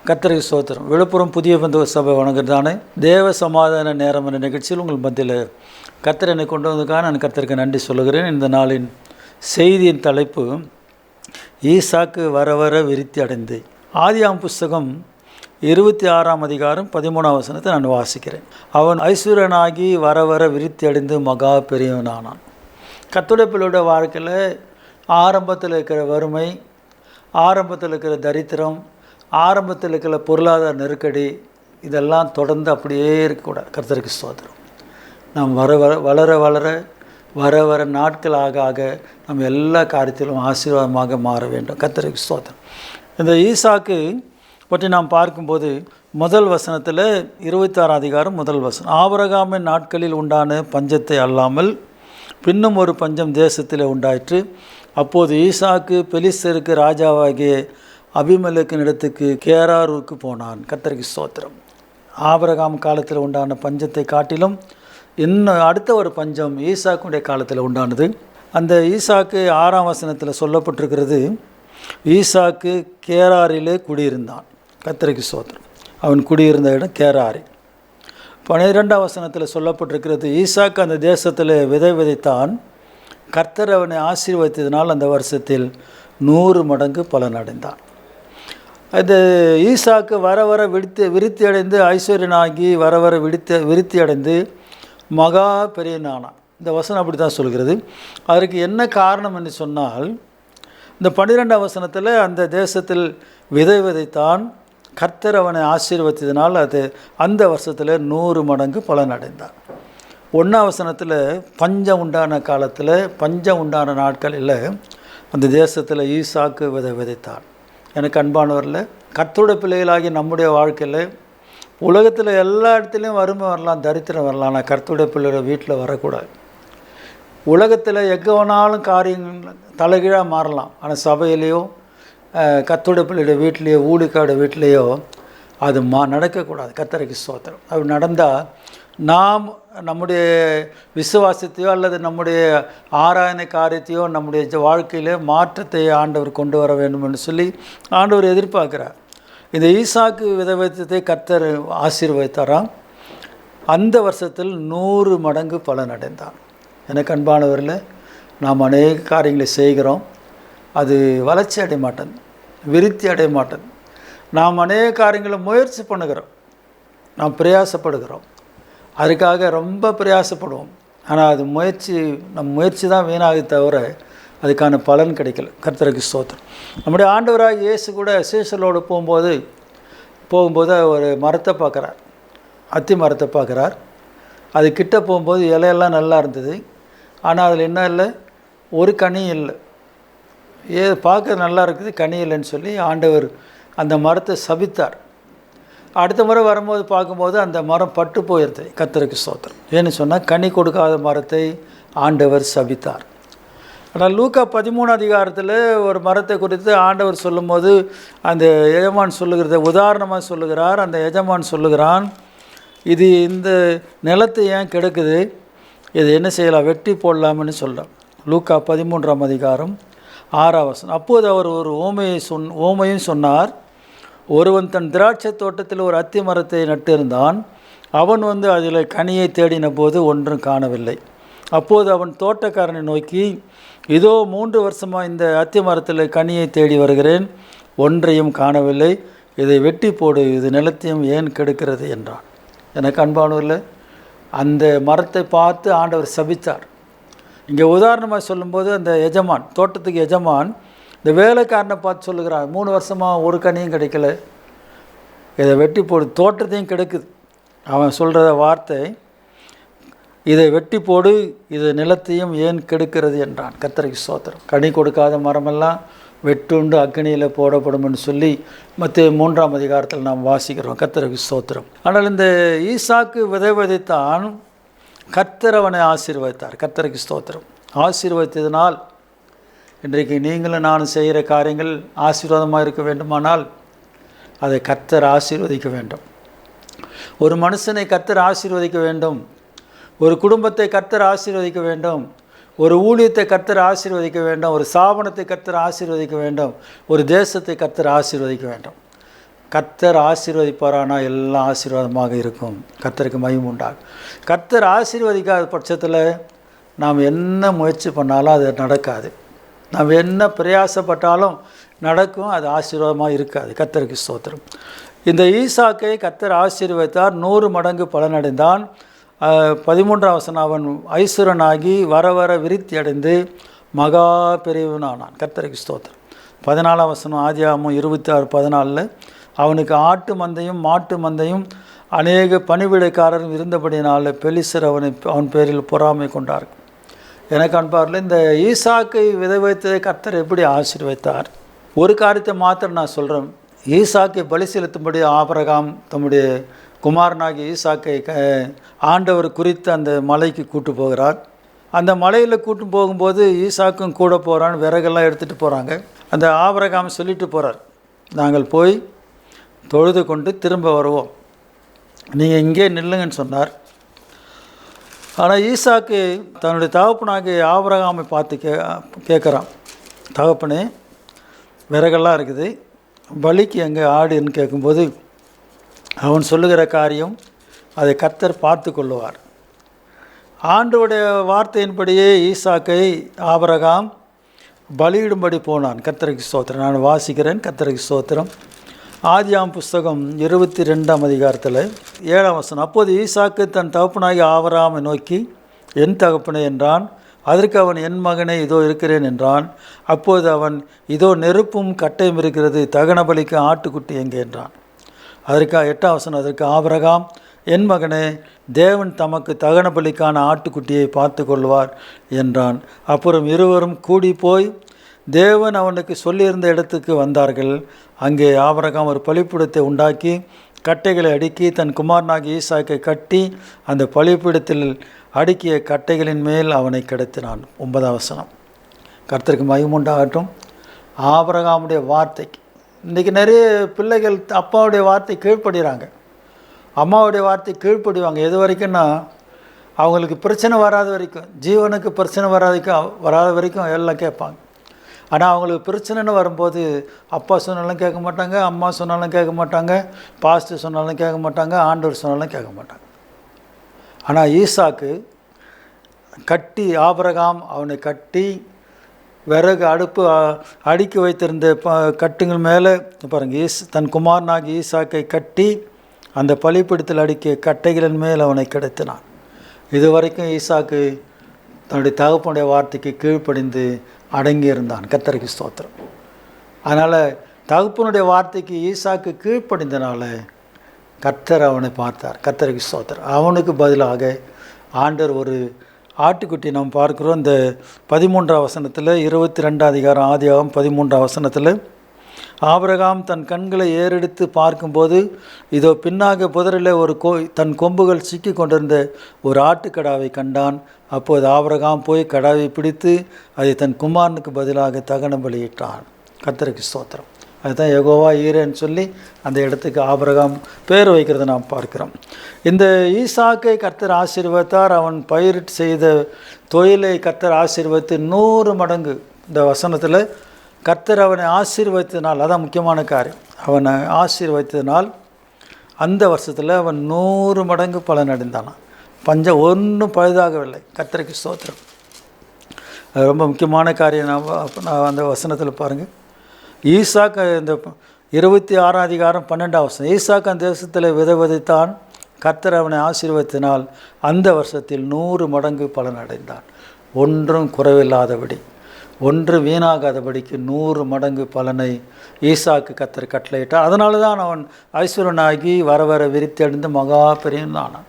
கர்த்தருக்கு ஸ்தோத்திரம். விழுப்புரம் புதிய பந்து சபை வணங்குறதானே தேவ சமாதான நேரம் என்ற நிகழ்ச்சியில் உங்கள் மத்தியில் கர்த்தர் என்னை கொண்டு வந்ததுக்காக நான் கர்த்தருக்கு நன்றி சொல்லுகிறேன். இந்த நாளின் செய்தியின் தலைப்பு ஈசாக்கு வர வர விருத்தி அடைந்து. ஆதியாம் புஸ்தகம் 26ஆம் அதிகாரம் 13ஆம் வசனத்தை நான் வாசிக்கிறேன். அவன் ஐஸ்வர்யனாகி வர வர விருத்தி அடைந்து மகா பெரியவனானான். கர்த்தருடைய பிள்ளையோட வாழ்க்கையில் ஆரம்பத்தில் இருக்கிற வறுமை, ஆரம்பத்தில் இருக்கிற தரித்திரம், ஆரம்பத்தில் இருக்கிற பொருளாதார நெருக்கடி, இதெல்லாம் தொடர்ந்து அப்படியே இருக்கக்கூடாது. கர்த்தருக்கு ஸ்தோத்திரம். நாம் வளர வர நாட்கள் ஆக ஆக நம்ம எல்லா காரியத்திலும் ஆசீர்வாதமாக மாற வேண்டும். கர்த்தருக்கு ஸ்தோத்திரம். இந்த ஈசாக்கு பற்றி நாம் பார்க்கும்போது முதல் வசனத்தில் 26ஆம் அதிகாரம் முதல் வசனம், ஆபிரகாமின் நாட்களில் உண்டான பஞ்சத்தை அல்லாமல் பின்னும் ஒரு பஞ்சம் தேசத்தில் உண்டாயிற்று. அப்போது ஈசாக்கு பெலிஸ்தருக்கு ராஜாவாகிய அபிமெலேக்கின் இடத்துக்கு கேராருக்கு போனான். கர்த்தருக்கு ஸ்தோத்திரம். ஆபிரகாம் காலத்தில் உண்டான பஞ்சத்தை காட்டிலும் இன்னும் அடுத்த ஒரு பஞ்சம் ஈசாக்குடைய காலத்தில் உண்டானது. அந்த ஈசாக்கு 6ஆம் வசனத்தில் சொல்லப்பட்டிருக்கிறது, ஈசாக்கு கேராரிலே குடியிருந்தான். கர்த்தருக்கு ஸ்தோத்திரம். அவன் குடியிருந்த இடம் கேராரி. 12ஆம் வசனத்தில் சொல்லப்பட்டிருக்கிறது, ஈசாக்கு அந்த தேசத்தில் விதை விதைத்தான். கர்த்தர் அவனை ஆசீர்வதித்ததினால் அந்த வருஷத்தில் 100 மடங்கு பலன் அடைந்தான். அது ஈசாக்கு வர வர விருத்தி அடைந்து ஐஸ்வர்யனாகி வர வர விருத்தி அடைந்து மகா பெரியனானான். இந்த வசனம் அப்படி தான் சொல்கிறது. அதற்கு என்ன காரணம் என்று சொன்னால், இந்த 12ஆம் வசனத்தில் அந்த தேசத்தில் விதை விதைத்தான். கர்த்தர் அவனை ஆசீர்வதித்ததினால் அது அந்த வருஷத்தில் 100 மடங்கு பலன் அடைந்தான். 1ஆம் வசனத்தில் பஞ்சம் உண்டான காலத்தில், பஞ்சம் உண்டான நாட்களில் அந்த தேசத்தில் ஈசாக்கு விதை விதைத்தான். எனக்கு அன்பானவரில், கர்த்தருடைய பிள்ளைகளாகி நம்முடைய வாழ்க்கையில் உலகத்தில் எல்லா இடத்துலையும் வறுமை வரலாம், தரித்திரம் வரலாம். ஆனால் கர்த்தருடைய பிள்ளைகளை வீட்டில் வரக்கூடாது. உலகத்தில் எங்கே வேணாலும் காரியங்கள் தலைகீழாக மாறலாம். ஆனால் சபையிலேயோ கர்த்தருடைய பிள்ளையோட வீட்லேயோ ஊழிக்காட வீட்லேயோ அது நடக்கக்கூடாது. கர்த்தருக்கு ஸ்தோத்திரம். அது நடந்தால் நாம் நம்முடைய விசுவாசத்தையோ அல்லது நம்முடைய ஆராதனை காரியத்தையோ நம்முடைய வாழ்க்கையில் மாற்றத்தை ஆண்டவர் கொண்டு வர வேண்டும் என்று சொல்லி ஆண்டவர் எதிர்பார்க்கிறார். இந்த ஈசாக்கு விதவிதத்தை கர்த்தர் ஆசீர்வதித்தாராம். அந்த வருஷத்தில் 100 மடங்கு பலன் அடைந்தான். எனக்கு அன்பானவரில், நாம் அநேக காரியங்களை செய்கிறோம், அது வளர்ச்சி அடைய மாட்டேன், விருத்தி அடைய மாட்டேன். நாம் அநேக காரியங்களை முயற்சி பண்ணுகிறோம், நாம் பிரயாசப்படுகிறோம், அதுக்காக ரொம்ப பிரயாசப்படுவோம். ஆனால் அது நம் முயற்சி தான் வீணாக தவிர அதுக்கான பலன் கிடைக்கல. கர்த்தருக்கு ஸ்தோத்திரம். நம்முடைய ஆண்டவராக இயேசு கூட சீஷரோடு போகும்போது ஒரு மரத்தை பார்க்குறார், அத்தி மரத்தை பார்க்குறார். அது கிட்ட போகும்போது இலையெல்லாம் நல்லா இருந்தது. ஆனால் அதில் என்ன இல்லை, ஒரு கனியும் இல்லை. பார்க்க நல்லா இருக்குது, கனி இல்லைன்னு சொல்லி ஆண்டவர் அந்த மரத்தை சபித்தார். அடுத்த முறை வரும்போது பார்க்கும்போது அந்த மரம் பட்டு போயிருது. கர்த்தருக்கு ஸ்தோத்திரம். ஏன்னு சொன்னால் கனி கொடுக்காத மரத்தை ஆண்டவர் சபித்தார். ஆனால் லூக்கா 13ஆம் அதிகாரத்தில் ஒரு மரத்தை குறித்து ஆண்டவர் சொல்லும்போது அந்த எஜமான் சொல்லுகிறத உதாரணமாக சொல்லுகிறார். அந்த எஜமான் சொல்லுகிறான், இது இந்த நிலத்தை ஏன் கிடக்குது, இது என்ன செய்யலாம், வெட்டி போடலாம்னு சொல்கிறார். லூக்கா 13ஆம் அதிகாரம் 6ஆம் வசனம். அப்போது அவர் ஒரு ஓமையும் சொன்னார். ஒருவன் தன் திராட்சை தோட்டத்தில் ஒரு அத்தி மரத்தை நட்டிருந்தான். அவன் அதில் கனியை தேடின போது ஒன்றும் காணவில்லை. அப்போது அவன் தோட்டக்காரனை நோக்கி, இதோ 3 வருஷமாக இந்த அத்தி மரத்தில் கனியை தேடி வருகிறேன், ஒன்றையும் காணவில்லை, இதை வெட்டி போடு, இது நிலத்தையும் ஏன் கெடுக்கிறது என்றான். எனக்கு அன்பானவர்களே, அந்த மரத்தை பார்த்து ஆண்டவர் சபித்தார். இங்கே உதாரணமாக சொல்லும்போது அந்த எஜமான், தோட்டத்துக்கு எஜமான் இந்த வேலைக்காரனை பார்த்து சொல்லுகிறான், 3 வருஷமாக ஒரு கனியும் கிடைக்கல, இதை வெட்டி போடு, தோட்டத்தையும் கெடுக்குது. அவன் சொல்கிற வார்த்தை, இதை வெட்டி போடு, இது நிலத்தையும் ஏன் கெடுக்கிறது என்றான். கர்த்தருக்கு ஸ்தோத்திரம். கனி கொடுக்காத மரமெல்லாம் வெட்டுண்டு அக்னியில் போடப்படும் என்று சொல்லி மத்தேயு 3ஆம் அதிகாரத்தில் நாம் வாசிக்கிறோம். கர்த்தருக்கு ஸ்தோத்திரம். ஆனால் இந்த ஈசாக்கு விதை விதைத்தான், கர்த்தர் அவனை ஆசீர்வதித்தார். கர்த்தருக்கு ஸ்தோத்திரம். ஆசீர்வதித்ததினால் இன்றைக்கு நீங்களும் நானும் செய்கிற காரியங்கள் ஆசீர்வாதமாக இருக்க வேண்டுமானால் அதை கர்த்தர் ஆசீர்வதிக்க வேண்டும். ஒரு மனுஷனை கர்த்தர் ஆசீர்வதிக்க வேண்டும், ஒரு குடும்பத்தை கர்த்தர் ஆசீர்வதிக்க வேண்டும், ஒரு ஊழியத்தை கர்த்தர் ஆசீர்வதிக்க வேண்டும், ஒரு ஸ்தாபனத்தை கர்த்தர் ஆசீர்வதிக்க வேண்டும், ஒரு தேசத்தை கர்த்தர் ஆசீர்வதிக்க வேண்டும். கர்த்தர் ஆசீர்வதிப்பாரானால் எல்லாம் ஆசீர்வாதமாக இருக்கும். கர்த்தருக்கு மகிமை உண்டாகும். கர்த்தர் ஆசீர்வதிக்காத பட்சத்தில் நாம் என்ன முயற்சி பண்ணாலும் அது நடக்காது. நாம் என்ன பிரயாசப்பட்டாலும் நடக்கும், அது ஆசீர்வாதமாக இருக்காது. கர்த்தருக்கு ஸ்தோத்திரம். இந்த ஈசாக்கை கர்த்தர் ஆசீர்வதித்தார், 100 மடங்கு பலனடைந்தான். 13ஆம் வசனம், அவன் ஐஸ்வரனாகி வர வர விருத்தி அடைந்து மகா பெரியவனானான். கர்த்தருக்கு ஸ்தோத்திரம். 14ஆம் வசனம் ஆதியாகமம் 26:14, அவனுக்கு ஆட்டு மந்தையும் மாட்டு மந்தையும் அநேக பணிவிடைக்காரரும் இருந்தபடினால பெலிஸ்தர் அவன் பேரில் பொறாமை கொண்டார்கள். எனக்கு அன்பார்ல, இந்த ஈசாக்கை விதை வைத்ததை கர்த்தர் எப்படி ஆசீர்வதித்தார்? ஒரு காரியத்தை மாத்திரம் நான் சொல்கிறேன். ஈசாக்கை பலி செலுத்தும்படி ஆபிரகாம் தம்முடைய குமாரனாகிய ஈசாக்கை ஆண்டவர் குறித்து அந்த மலைக்கு கூட்டு போகிறார். அந்த மலையில் கூட்டு போகும்போது ஈசாக்கும் கூட போகிறான், விறகெல்லாம் எடுத்துகிட்டு போகிறாங்க. அந்த ஆபிரகாம் சொல்லிட்டு போகிறார், நாங்கள் போய் தொழுது கொண்டு திரும்ப வருவோம், நீங்கள் இங்கே நில்லுங்கன்னு சொன்னார். ஆனால் ஈசாக்கு தன்னுடைய தகப்பனாகிய ஆபிரகாமை பார்த்து கேட்குறான், தகப்பனே விறகெல்லாம் இருக்குது, பலிக்கு எங்கே ஆடுன்னு கேட்கும்போது அவன் சொல்லுகிற காரியம் அதை கர்த்தர் பார்த்து கொள்ளுவார். ஆண்டவருடைய வார்த்தையின்படியே ஈசாக்கை ஆபிரகாம் பலியிடும்படி போனான். கர்த்தருக்கு ஸ்தோத்திரம். நான் வாசிக்கிறேன். கர்த்தருக்கு ஸ்தோத்திரம். ஆதியாம் புஸ்தகம் 22ஆம் அதிகாரத்தில் 7ஆம் வசனம், அப்போது ஈசாக்கு தன் தகப்பனாகிய ஆபிரகாமை நோக்கி, என் தகப்பனே என்றான். அதற்கு அவன், என் மகனே இதோ இருக்கிறேன் என்றான். அப்போது அவன், இதோ நெருப்பும் கட்டையும் இருக்கிறது, தகன பலிக்கு ஆட்டுக்குட்டி எங்கே என்றான். அதற்கு 8ஆம் வசனம், அதற்கு ஆபிரகாம், என் மகனே தேவன் தமக்கு தகன பலிக்கான ஆட்டுக்குட்டியை பார்த்து கொள்வார் என்றான். அப்புறம் இருவரும் கூடி போய் தேவன் அவனுக்கு சொல்லியிருந்த இடத்துக்கு வந்தார்கள். அங்கே ஆபிரகாம் ஒரு பலிபீடத்தை உண்டாக்கி கட்டைகளை அடுக்கி தன் குமாரனாகிய ஈசாக்கை கட்டி அந்த பலிபீடத்தில் அடுக்கிய கட்டைகளின் மேல் அவனை கிடத்தினான். 9ஆம் வசனம். கர்த்தருக்கு மகிமை உண்டாகட்டும். ஆபிரகாமுடைய வார்த்தைக்கு இன்றைக்கி நிறைய பிள்ளைகள் அப்பாவுடைய வார்த்தை கீழ்ப்படுகிறாங்க, அம்மாவுடைய வார்த்தை கீழ்ப்படிவாங்க. எது வரைக்கும்னா அவங்களுக்கு பிரச்சனை வராத வரைக்கும், ஜீவனுக்கு பிரச்சனை வராத வரைக்கும் எல்லாம் கேட்பாங்க. ஆனால் அவங்களுக்கு பிரச்சனைன்னு வரும்போது அப்பா சொன்னாலும் கேட்க மாட்டாங்க, அம்மா சொன்னாலும் கேட்க மாட்டாங்க, பாஸ்டர் சொன்னாலும் கேட்க மாட்டாங்க, ஆண்டவர் சொன்னாலும் கேட்க மாட்டாங்க. ஆனால் ஈசாக்கு கட்டி, ஆபிரகாம் அவனை கட்டி விறகு அடுப்பு அடுக்கி வைத்திருந்த கட்டுங்கள் மேலே பாருங்கள், தன் குமாரனாகி ஈசாக்கை கட்டி அந்த பலிபீடத்தில் அடுக்கிய கட்டைகளின் மேல் அவனை கிடத்தினான். இதுவரைக்கும் ஈசாக்கு தன்னுடைய தகப்பனுடைய வார்த்தைக்கு கீழ்ப்படிந்து அடங்கியிருந்தான். கர்த்தருக்கு ஸ்தோத்திரம். அதனால் தகப்பனுடைய வார்த்தைக்கு ஈசாக்கு கீழ்ப்படிந்தனால கர்த்தர் அவனை பார்த்தார். கர்த்தருக்கு ஸ்தோத்திரம். அவனுக்கு பதிலாக ஆண்டவர் ஒரு ஆட்டுக்குட்டி நாம் பார்க்குறோம். இந்த 13ஆம் வசனத்தில் 22ஆம் அதிகாரம் ஆதியாகமம் 13ஆம் வசனத்தில், ஆபிரகாம் தன் கண்களை ஏறெடுத்து பார்க்கும்போது இதோ பின்னாக புதரில் ஒரு தன் கொம்புகள் சிக்கி கொண்டிருந்த ஒரு ஆட்டுக்கடாவை கண்டான். அப்போது ஆபிரகாம் போய் கடாவை பிடித்து அதை தன் குமாரனுக்கு பதிலாக தகன பலியிட்டான். கர்த்தருக்கு ஸ்தோத்திரம். அதுதான் யெகோவா ஈரேன்னு சொல்லி அந்த இடத்துக்கு ஆபிரகாம் பேர் வைக்கிறத நாம் பார்க்கிறோம். இந்த ஈசாக்கை கர்த்தர் ஆசீர்வதித்தார். அவன் பயிரிட்டு செய்த தொழிலை கர்த்தர் ஆசீர்வதித்து 100 மடங்கு, இந்த வசனத்தில் கர்த்தர் அவனை ஆசீர்வதித்தனால், அதான் முக்கியமான காரியம், அவனை ஆசீர்வதித்தனால் அந்த வருஷத்தில் அவன் 100 மடங்கு பலன் அடைந்தானான். பஞ்சம் ஒன்றும் பழுதாகவில்லை. கர்த்தருக்கு ஸ்தோத்திரம். அது ரொம்ப முக்கியமான காரியம். நான் அந்த வசனத்தில் பாருங்கள், ஈசாக்கு இந்த 26ஆம் அதிகாரம் 12ஆம் வசனம், ஈசாக்கு அந்த தேசத்தில் விதைத்தான், கர்த்தர் அவனை ஆசீர்வதித்தினால் அந்த வருஷத்தில் 100 மடங்கு பலன் அடைந்தான். ஒன்றும் குறைவில்லாதபடி, ஒன்று வீணாகாதபடிக்கு 100 மடங்கு பலனை ஈசாக்கு கர்த்தர் கட்டளையிட்டார். அதனால தான் அவன் ஐஸ்வரனாகி வர வர விருத்தி அடைந்து மகா பெரியவன் ஆனான்.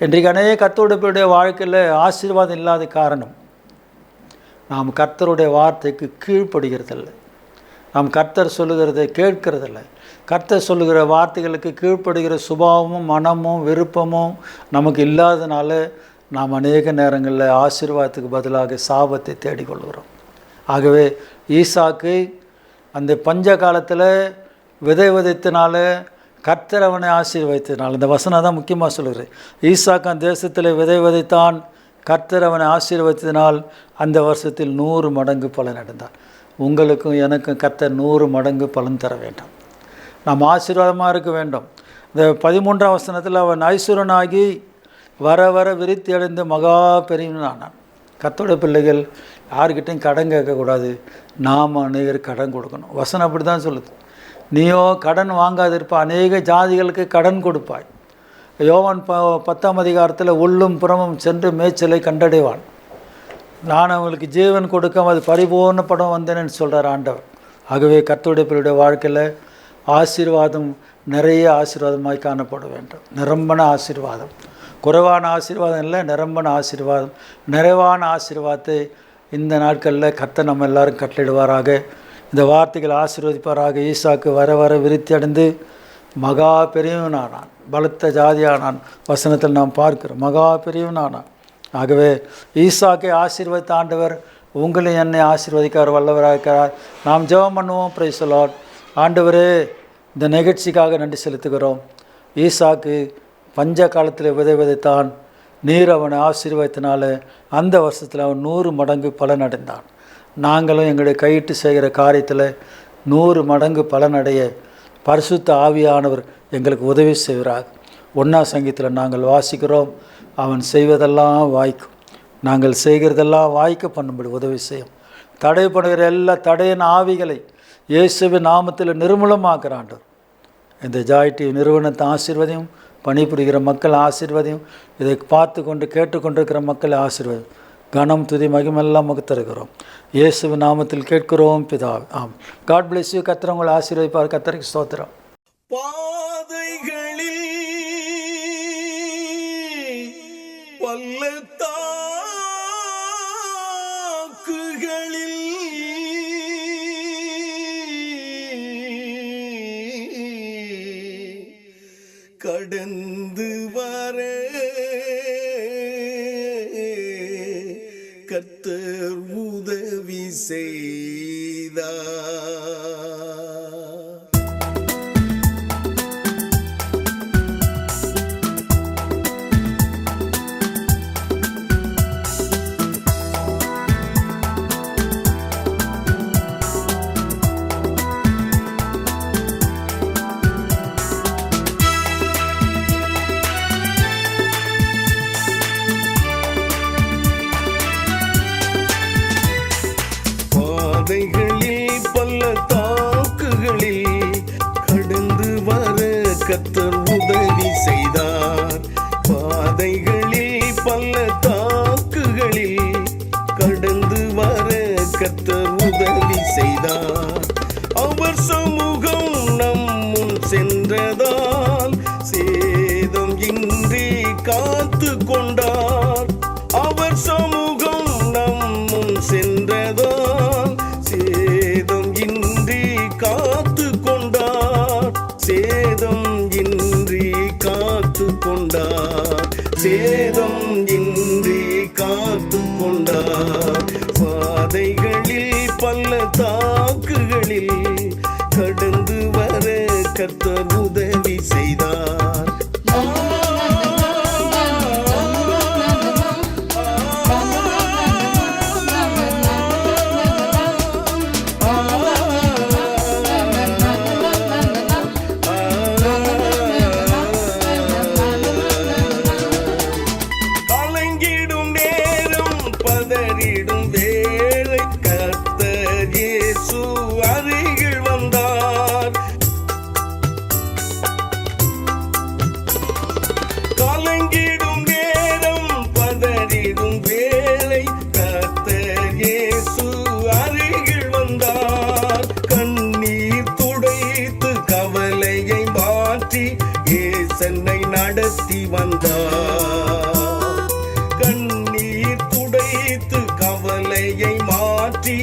இன்றைக்கு அநேக கர்த்தருடைய வாழ்க்கையில் ஆசீர்வாதம் இல்லாத காரணம், நாம் கர்த்தருடைய வார்த்தைக்கு கீழ்ப்படுகிறதில்லை, நாம் கர்த்தர் சொல்லுகிறதை கேட்கறதில்லை. கர்த்தர் சொல்லுகிற வார்த்தைகளுக்கு கீழ்ப்படுகிற சுபாவமும் மனமும் விருப்பமும் நமக்கு இல்லாதனால நாம் அநேக நேரங்களில் ஆசீர்வாதத்துக்கு பதிலாக சாபத்தை தேடிக்கொள்கிறோம். ஆகவே ஈசாக்கு அந்த பஞ்ச காலத்தில் விதைத்தனால கர்த்தர் அவனை ஆசீர்வதித்தனால், இந்த வசனம் தான் முக்கியமாக சொல்லுகிறேன். ஈசாக்கு அந்த தேசத்தில் விதைத்தான், கர்த்தர் அவனை ஆசீர்வதித்தனால் அந்த வருஷத்தில் 100 மடங்கு பலன் அடைந்தான். உங்களுக்கும் எனக்கும் கர்த்தர் 100 மடங்கு பலன் தர வேண்டும். நாம் ஆசீர்வாதமாக இருக்க வேண்டும். இந்த 13ஆம் வசனத்தில் அவன் ஐஸ்வரனாகி வர வர விருத்தி அடைந்து மகா பெரியவனானான். கர்த்தருடைய பிள்ளைகள் யார்கிட்டையும் கடன் கேட்கக்கூடாது, நாம் அநேகர் கடன் கொடுக்கணும். வசனம் அப்படி தான் சொல்லுது. நீயோ கடன் வாங்காதிருப்பா, அநேக ஜாதிகளுக்கு கடன் கொடுப்பாய். யோவான் 10ஆம் அதிகாரத்தில் உள்ளும் புறமும் சென்று மேய்ச்சலை கண்டடைவான், நான் அவங்களுக்கு ஜீவன் கொடுக்க அது பரிபூர்ண படம் வந்தேன்னு சொல்கிறார் ஆண்டவர். ஆகவே கர்த்தருடைய பிள்ளையுடைய வாழ்க்கையில் ஆசீர்வாதம் நிறைய ஆசீர்வாதமாய் காணப்பட வேண்டும். நிரம்பன ஆசீர்வாதம், குறைவான ஆசீர்வாதம் இல்லை, நிரம்பன ஆசீர்வாதம், நிறைவான ஆசீர்வாதத்தை இந்த நாட்களில் கர்த்தர் நம்ம எல்லாரும் கட்டளிடுவாராக. இந்த வார்த்தைகள் ஆசீர்வதிப்பாராக. ஈசாக்கு வர வர விருத்தி அடைந்து மகா பெரியவனானான், பலத்த ஜாதியானான். வசனத்தில் நாம் பார்க்கிறோம், மகா பெரியவனானான். ஆகவே ஈசாக்கை ஆசீர்வதித்த ஆண்டவர் உங்களையும் என்னை ஆசீர்வதிக்கார், வல்லவராக இருக்கிறார். நாம் ஜெபம் பண்ணுவோம். Praise the Lord. ஆண்டவரே, இந்த நிகழ்ச்சிக்காக நன்றி செலுத்துகிறோம். ஈசாக்கு பஞ்ச காலத்தில் விதைத்தான், நீர் அவனை ஆசீர்வாதத்தினால அந்த வருஷத்தில் அவன் 100 மடங்கு பலனடைந்தான். நாங்களும் எங்களுடைய கையிட்டு செய்கிற காரியத்தில் 100 மடங்கு பலனடைய பரிசுத்த ஆவியானவர் எங்களுக்கு உதவி செய்கிறார். 1ஆம் சங்கீதத்தில் நாங்கள் வாசிக்கிறோம், அவன் செய்வதெல்லாம் வாய்க்கும், நாங்கள் செய்கிறதெல்லாம் வாய்க்க பண்ணும்படி உதவி செய்யும். தடை பண்ணுகிற எல்லா தடையின் ஆவிகளை இயேசுவின் நாமத்தில் நிர்மூலமாக்குறான். இந்த ஜாய் டிவி நிறுவனத்தை ஆசீர்வதியும், பணிபுரிகிற மக்கள் ஆசீர்வதியும், இதை பார்த்து கொண்டு கேட்டுக்கொண்டிருக்கிற மக்கள் ஆசீர்வதியும். கனம் துதி மகிமெல்லாம் நமக்கு தருகிறோம். இயேசுவின் நாமத்தில் கேட்கிறோம் பிதாவே, ஆம். God bless you. கர்த்தர் உங்களை ஆசீர்வதிப்பார். கர்த்தருக்கு ஸ்தோத்திரம். பாதைகளில் பள்ளத்தாக்குகளில் கடந்து வர கர்த்தர் உதவி செய்தார். பாதைகளில் பள்ளத்தாக்குகளில் கடந்து வர கர்த்தர் உதவி செய்தார். பாதைகளில் பள்ளத்தாக்குகளில் கடந்து வர கர்த்தர் உதவி செய்தார். அவர் சமூகம் நம் முன் சென்றதால் சேதம் இன்றி காத்து கொண்டார். அவர் சமூகம் நம் முன் சென்றதால் சேதம் இன்றி காத்து கொண்டார். சேதம் இன்றி காத்து கொண்டார். சேதம் இன்றி காத்து கொண்டார். பாதைகளில் பள்ளத்தாக்குகளில் கடந்து வர கர்த்தர் உதவி செய்தார். என்னை நடத்தி வந்தார். கண்ணீர் துடைத்து கவலையை மாற்றி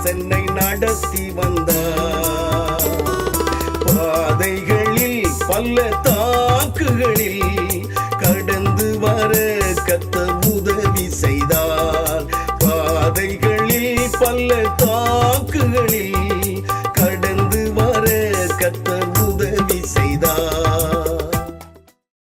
என்னை நடத்தி வந்தார். பாதைகளில் பள்ளத்தாக்குகளில் கடந்து வர கர்த்தர் உதவி செய்தார். பாதைகளில் பள்ளத்தாக்குகளில்